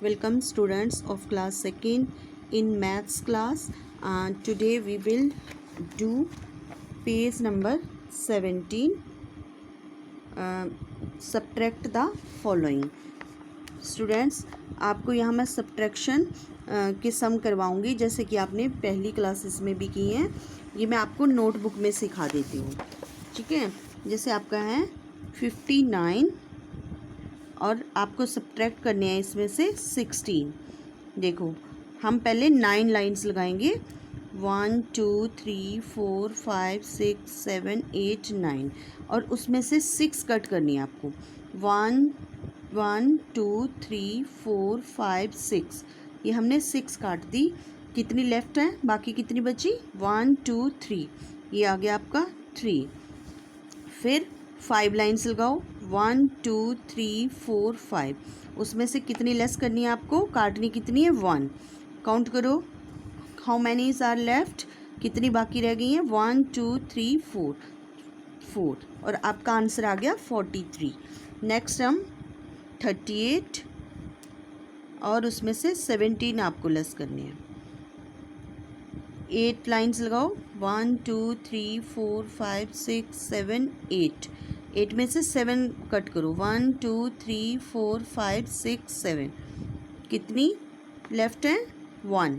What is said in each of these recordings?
Welcome students of class 2nd in maths class. Today we will do page number 17. Subtract the following. Students, आपको यहाँ मैं subtraction के सम करवाऊँगी जैसे कि आपने पहली क्लासेस में भी की हैं. ये मैं आपको नोटबुक में सिखा देती हूँ. ठीक है, जैसे आपका है 59 और आपको सब्ट्रैक्ट करने हैं इसमें से 16. देखो, हम पहले 9 लाइंस लगाएंगे. 1 2 3 4 5 6 7 8 9 और उसमें से 6 कट करनी है आपको. 1 1 2 3 4 5 6 ये हमने 6 काट दी. कितनी लेफ्ट है, बाकी कितनी बची? 1 2 3 ये आ गया आपका 3. फिर 5 लाइंस लगाओ. 1 2 3 4 5 उसमें से कितनी लेस करनी है आपको? काटनी कितनी है? 1. काउंट करो, हाउ मैनीज आर लेफ्ट, कितनी बाकी रह गई हैं? 1 2 3 4 और आपका आंसर आ गया 43. नेक्स्ट हम 38 और उसमें से 17 आपको लेस करनी है. 8 लाइंस लगाओ. 1 2 3 4 5 6 7 8 8 में से 7 कट करो. 1 2 3 4 5 6 7 कितनी लेफ्ट है? 1.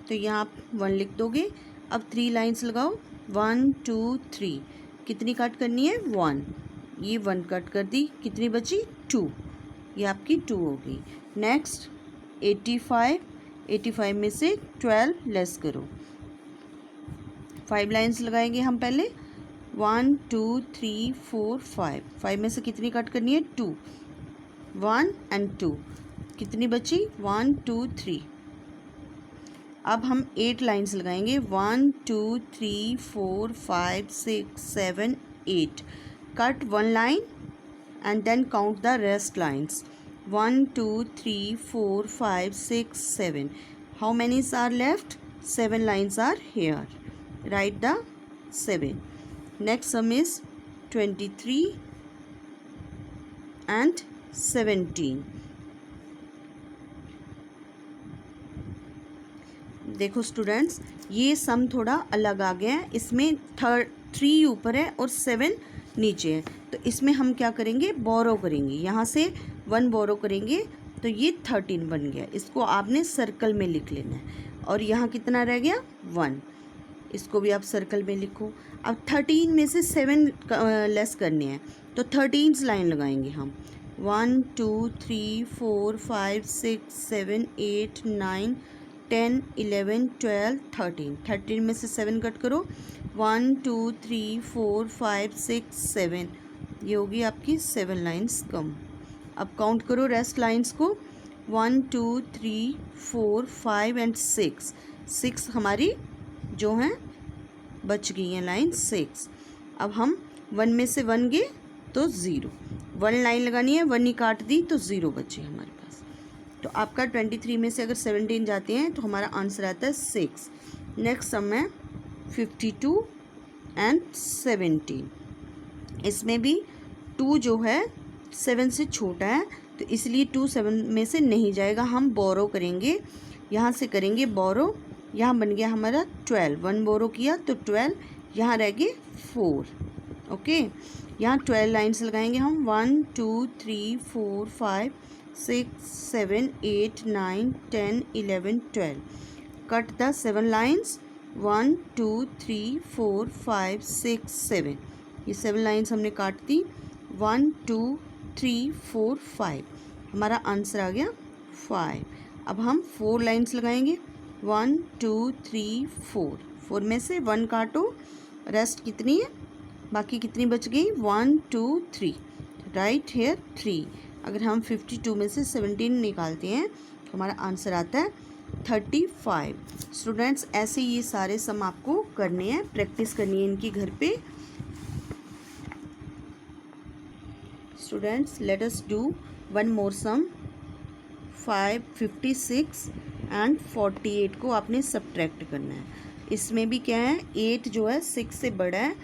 तो यहाँ आप 1 लिख दोगे. अब 3 लाइंस लगाओ. 1 2 3 कितनी कट करनी है? 1. ये 1 कट कर दी. कितनी बची? 2. ये आपकी 2 हो गई. नेक्स्ट 85 में से 12 लेस करो. 5 लाइंस लगाएंगे हम पहले. 1 2 3 4 5 में से कितनी कट करनी है? 2. 1 and 2 कितनी बची? 1 2 3. अब हम 8 लाइंस लगाएंगे. 1 2 3 4 5 6 7 8 cut 1 line and then count the rest lines. 1 2 3 4 5 6 7 how many are left? 7 lines are here. Write the 7. Next sum is 23 and 17. देखो स्टूडेंट्स, ये सम थोड़ा अलग आ गया है. इसमें 3 ऊपर है और 7 नीचे है. तो इसमें हम क्या करेंगे? बोरो करेंगे. यहाँ से 1 बोरो करेंगे तो ये 13 बन गया. इसको आपने सर्कल में लिख लेना है. और यहाँ कितना रह गया? 1. इसको भी आप सर्कल में लिखो. अब 13 में से 7 लेस करने हैं तो 13 लाइन लगाएंगे हम. 1 2 3 4 5 6 7 8 9 10 11 12 13. 13 में से 7 कट करो. 1 2 3 4 5 6 7 ये होगी आपकी 7 लाइंस कम. अब काउंट करो रेस्ट लाइंस को. 1 2 3 4 5 एंड 6 हमारी जो हैं बच गई हैं लाइन 6. अब हम 1 में से 1 गए तो 0. 1 लाइन लगानी है, 1 ही काट दी तो 0 बचे हमारे पास. तो आपका 23 में से अगर 17 जाते हैं तो हमारा आंसर आता है 6. नेक्स्ट सम है 52 एंड 17. इसमें भी 2 जो है 7 से छोटा है तो इसलिए 2 7 में से नहीं जाएगा. हम बोरो करेंगे. यहाँ से करेंगे बोरो. यहाँ बन गया हमारा 12. 1 बोरो किया तो 12. यहाँ रह गए 4. ओके, यहाँ 12 लाइन्स लगाएंगे हम. 1 2 3 4 5 6 7 8 9 10 11 12 कट द 7 लाइन्स. 1 2 3 4 5 6 7 ये 7 लाइन्स हमने काट दी. 1 2 3 4 5 हमारा आंसर आ गया 5. अब हम 4 लाइन्स लगाएंगे. 1 2 3 4 में से 1 काटो. रेस्ट कितनी है? बाकी कितनी बच गई? 1 2 3. Right here 3. अगर हम 52 में से 17 निकालते हैं तो हमारा आंसर आता है 35. स्टूडेंट्स, ऐसे ये सारे सम आपको करने हैं, प्रैक्टिस करनी है इनकी घर पे. Students, let us do one more sum. 56 and 48 को आपने सब्ट्रैक्ट करना है. इसमें भी क्या है, 8 जो है 6 से बड़ा है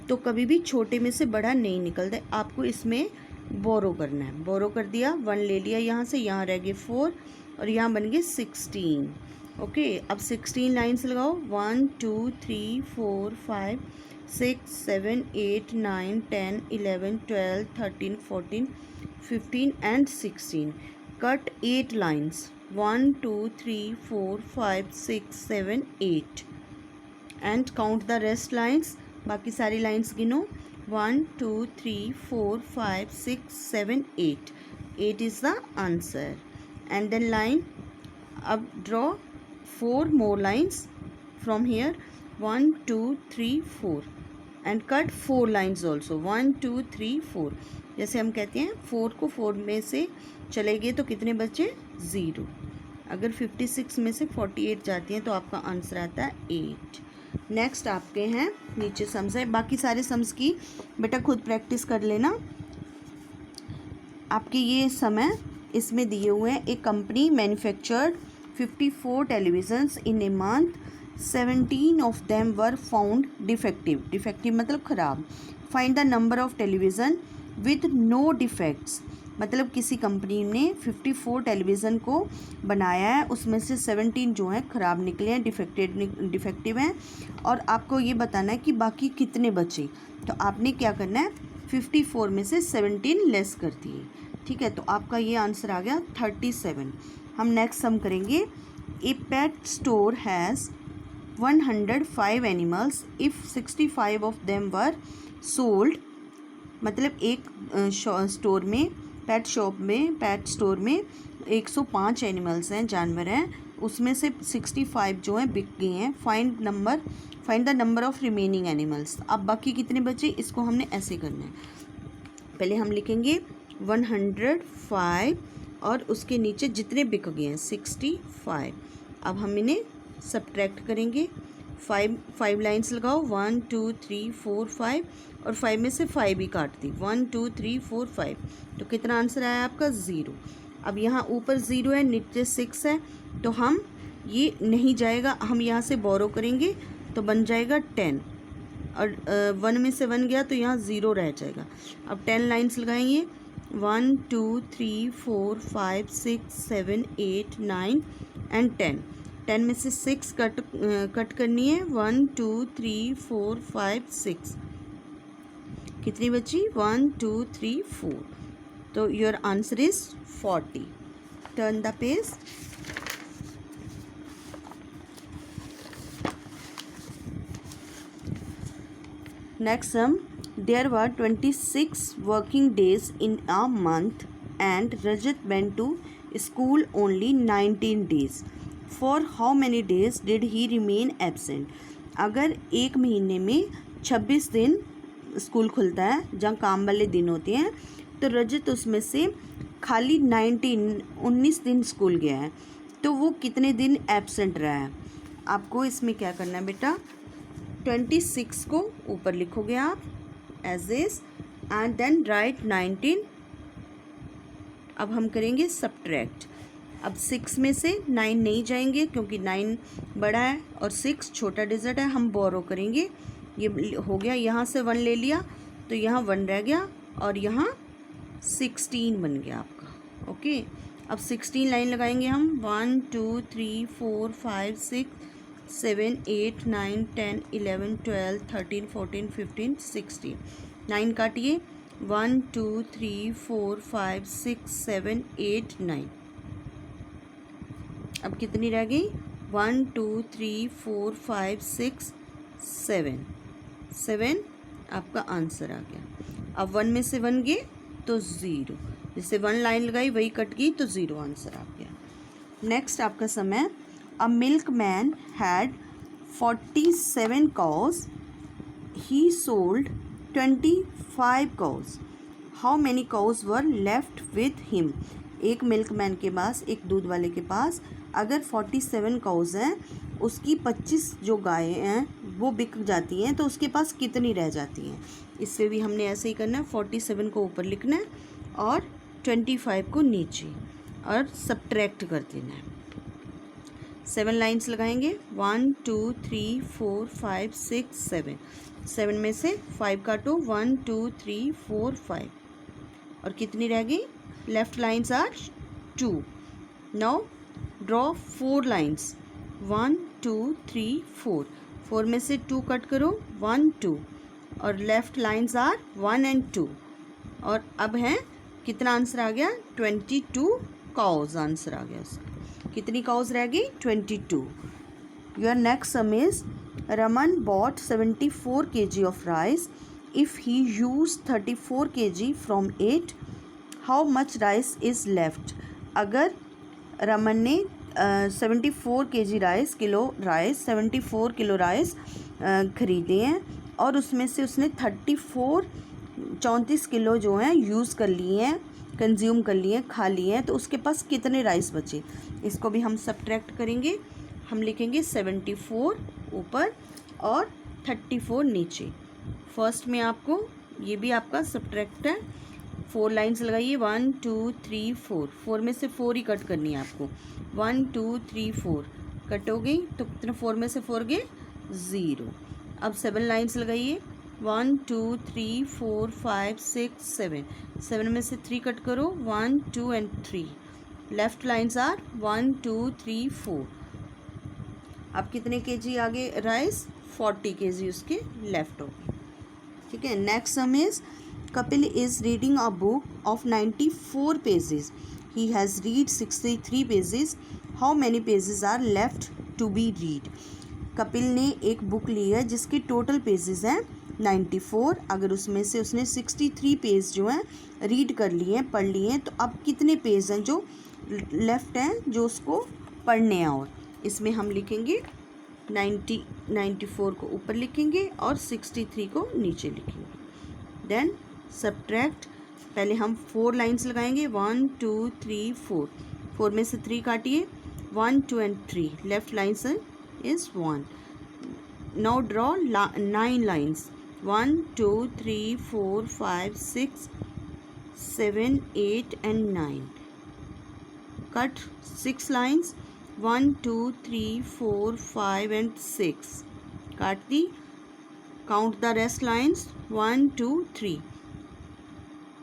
तो कभी भी छोटे में से बड़ा नहीं निकलता है. आपको इसमें बोरो करना है. बोरो कर दिया, 1 ले लिया यहाँ से, यहाँ रह गए 4 और यहाँ बन गए 16। ओके, अब 16 लाइन्स लगाओ। 1 2 3 4 5 6 7 8 9 10 11 12 13 14 15 and 16. Cut 8 lines. 1 2 3 4 5 6 7 8 and count the rest lines. बाकी सारी लाइन्स गिनो। 1 2 3 4 5 6 7 8. 8 is the answer. And then line, अब draw 4 more lines from here. 1 2 3 4 and cut 4 lines also. 1 2 3 4. जैसे हम कहते हैं 4 को 4 में से चले गए तो कितने बचे? 0। अगर 56 में से 48 जाती हैं तो आपका आंसर आता है 8। नेक्स्ट आपके हैं नीचे सम्स है। बाकी सारे सम्स की बेटा खुद प्रैक्टिस कर लेना। आपके ये सम है, इसमें दिए हुए हैं। एक company manufactured 54 televisions in a month, 17 of them were found defective. Defective मतलब ख़राब। Find the number of television with no defects. मतलब किसी कंपनी ने 54 टेलीविज़न को बनाया है, उसमें से 17 जो हैं ख़राब निकले हैं, डिफेक्टिव हैं, और आपको ये बताना है कि बाकी कितने बचे। तो आपने क्या करना है, 54 में से 17 लेस कर दिए। ठीक है, तो आपका ये आंसर आ गया 37। हम नेक्स्ट सम करेंगे। A pet store has 105 animals if 65 of them were sold. मतलब एक स्टोर में, पेट स्टोर में 105 एनिमल्स हैं, जानवर हैं, उसमें से 65 जो हैं बिक गए हैं। Find the number of remaining animals. अब बाकी कितने बचे, इसको हमने ऐसे करना है। पहले हम लिखेंगे 105 और उसके नीचे जितने बिक गए हैं 65। अब हम इन्हें सब्ट्रैक्ट करेंगे। 5 लाइन्स लगाओ। 1 2 3 4 5 और 5 में से 5 भी काट दी। 1 2 3 4 5। तो कितना आंसर आया आपका? 0। अब यहाँ ऊपर 0 है, नीचे 6 है, तो हम ये नहीं जाएगा, हम यहाँ से बोरो करेंगे तो बन जाएगा 10, और 1 में से 1 गया तो यहाँ 0 रह जाएगा। अब 10 लाइन्स लगाएंगे। 1 2 3 4 5 6 7 8 9 एंड 10। 10 में से 6 कट करनी है। 1 2 3 4 5 6। कितनी बची? 1 2 3 4। तो your answer is 40। Turn the page. Next sum. There were 26 working days in a month and Rajat went to school only 19 days. For how many days did he remain absent. अगर एक महीने में 26 दिन स्कूल खुलता है, जहाँ काम वाले दिन होते हैं, तो रजत उसमें से खाली 19 दिन स्कूल गया है, तो वो कितने दिन एब्सेंट रहा है। आपको इसमें क्या करना है बेटा, 26 को ऊपर लिखोगे आप as is, and then write 19। अब हम करेंगे सब्ट्रैक्ट। अब 6 में से 9 नहीं जाएंगे क्योंकि 9 बड़ा है और 6 छोटा डिजिट है, हम बोरो करेंगे। ये हो गया, यहाँ से 1 ले लिया तो यहाँ 1 रह गया और यहाँ 16 बन गया आपका। ओके, अब 16 लाइन लगाएंगे हम। 1 2 3 4 5 6 7 8 9 10 11 12 13 14 15 16। 9 काटिए। 1 2 3 4 5 6 7 8 9। अब कितनी रह गई? 1 2 3 4 5 6 7 आपका आंसर आ गया। अब 1 में से 1 गए तो 0, जिससे 1 लाइन लगाई वही कट गई तो 0 आंसर आ गया। नेक्स्ट आपका समय। A milk man had 47 cows. He sold 25 cows. How many cows were left with him? एक मिल्कमैन के पास, एक दूध वाले के पास अगर 47 काउज हैं, उसकी 25 जो गायें हैं वो बिक जाती हैं, तो उसके पास कितनी रह जाती हैं। इससे भी हमने ऐसे ही करना है, 47 को ऊपर लिखना है और 25 को नीचे, और सब्ट्रैक्ट कर देना है। 7 लाइन्स लगाएंगे। 1 2 3 4 5 6 7। 7 में से 5 काटो। 1 2 3 4 5 और कितनी रह गई? Left lines are 2। Now draw 4 lines, 1 2 3 4, 4 में से 2 कट करो, 1 2, और लेफ्ट लाइन्स आर 1 एंड 2। और अब है कितना आंसर आ गया, 22 काउज आंसर आ गया उसका। कितनी काउज रह गई, 22। Your next sum is Raman bought 74 kg of rice, if he use 34 kg from it, how much rice is left. अगर रमन ने 74 kg राइस, 74 किलो राइस ख़रीदे हैं और उसमें से उसने 34 किलो जो हैं यूज़ कर लिए हैं, कंज्यूम कर लिए हैं, खा लिए हैं, तो उसके पास कितने राइस बचे। इसको भी हम सब्ट्रैक्ट करेंगे। हम लिखेंगे 74 ऊपर और 34 नीचे। फर्स्ट में आपको ये भी आपका सब्ट्रैक्ट है, 4 लाइन्स लगाइए, 1 2 3 4, 4 में से 4 ही कट करनी है आपको, 1 2 3 4 कट हो गई, तो कितने 4 में से 4 गए, 0। अब 7 लाइन्स लगाइए, 1 2 3 4 5 6 7, 7 में से 3 कट करो, 1 2 एंड 3, लेफ्ट लाइन्स आर 1 2 3 4। अब कितने केजी आगे राइस, 40 केजी उसके लेफ्ट हो गए। ठीक है, next sum is Kapil is reading a book of 94 pages, he has read 63 pages, how many pages are left to be read. Kapil ने एक बुक ली है जिसके टोटल पेजेस हैं 94, अगर उसमें से उसने 63 पेज जो हैं रीड कर लिए हैं, पढ़ लिए हैं, तो अब कितने पेज हैं जो लेफ़्ट हैं जो उसको पढ़ने हैं। और इसमें हम लिखेंगे 94 को ऊपर लिखेंगे और 63 को नीचे लिखेंगे। देन सब्ट्रैक्ट, पहले हम 4 लाइन्स लगाएंगे, 1 2 3 4, 4 में से 3 काटिए, 1 2 and 3, left lines is 1. Now draw 9 lines, 1 2 3 4 5 6 7 8 and 9. Cut 6 lines, 1 2 3 4 5 and 6. Cut the, count the rest lines, 1 2 3,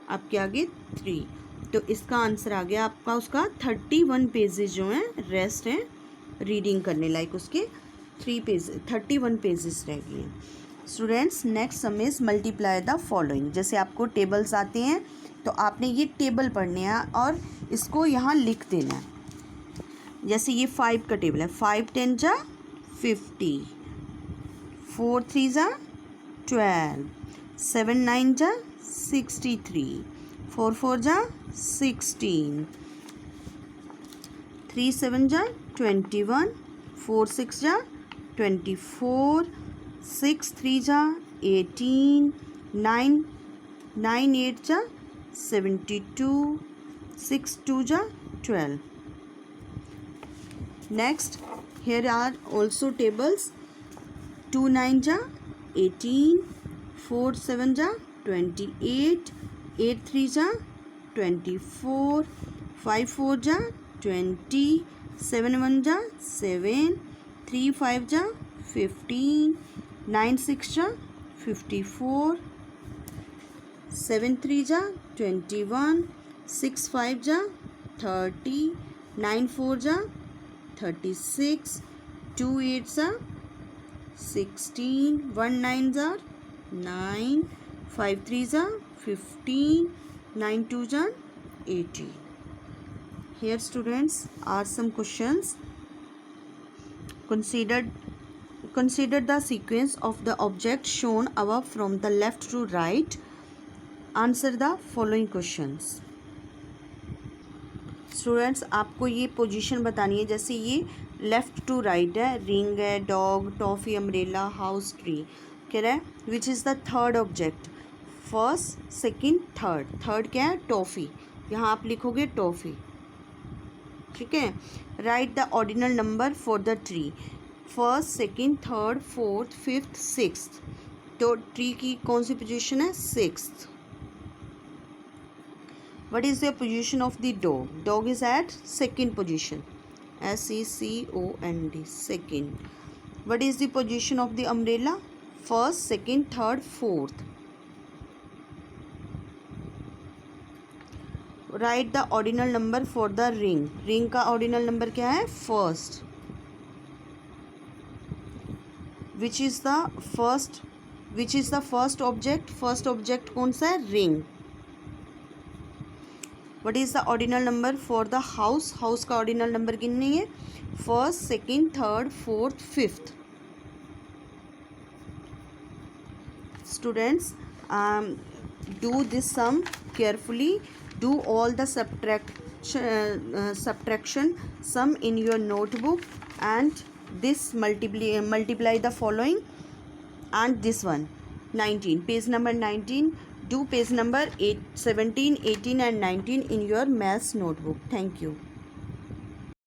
आपके आगे 3। तो इसका आंसर आ गया आपका उसका 31 पेजेस जो हैं रेस्ट हैं रीडिंग करने लायक, उसके 31 पेजेस रह गए हैं। Students, next sum is multiply the following. जैसे आपको टेबल्स आते हैं तो आपने ये टेबल पढ़ने हैं और इसको यहाँ लिख देना है। जैसे ये 5 का टेबल है, 5 10 जा 50, 4 3 जा 12, 7 9 जा 63, 4 4 जा 16, 3 7 जा 21, 4 6 जा 24, 6 3 जा 18, 9 8 जा 72, 6 2 जा 12. Next, here are also tables. 2 9 जा 18, 4 7 जा 28, 8 3 जा 24, 5 4 जा 20, 7 1 जा 7, 3 5 जा 15, 9 6 जा 54, 7 3 जा 21, 6 5 जा 30, 9 4 जा 36, 2 8 जा 16, 1 9 जा 9, 5 3 जा 15, 9 2 जा 18. Here students are some questions. Consider the sequence of the objects shown above from the left to right. Answer the following questions. Students, आपको ये पोजीशन बतानी है। जैसे ये लेफ़्ट टू राइट है, रिंग है, dog, toffee, umbrella, house, tree. कह रहा है which is the third object, first second third. Third क्या है, टॉफ़ी, यहाँ आप लिखोगे टॉफ़ी। ठीक है, right the ordinal number for the tree, first second third fourth fifth sixth. तो ट्री की कौन सी पोजीशन है, sixth. What is the position of the dog? Dog is at second position. SECOND, second. What is the position of the umbrella? First, second, third, fourth. Right the ordinal number for the ring. Ring का ordinal number क्या है? First. Which is the first object? First object कौन सा है? Ring. What is the ordinal number for the house? House का ordinal number कितनी है? First, second, third, fourth, fifth. Students, do this sum carefully. Do all the subtraction sum in your notebook, and this multiply the following, and this one 19, page number 19. Do page number 17, 18 and 19 in your maths notebook. Thank you.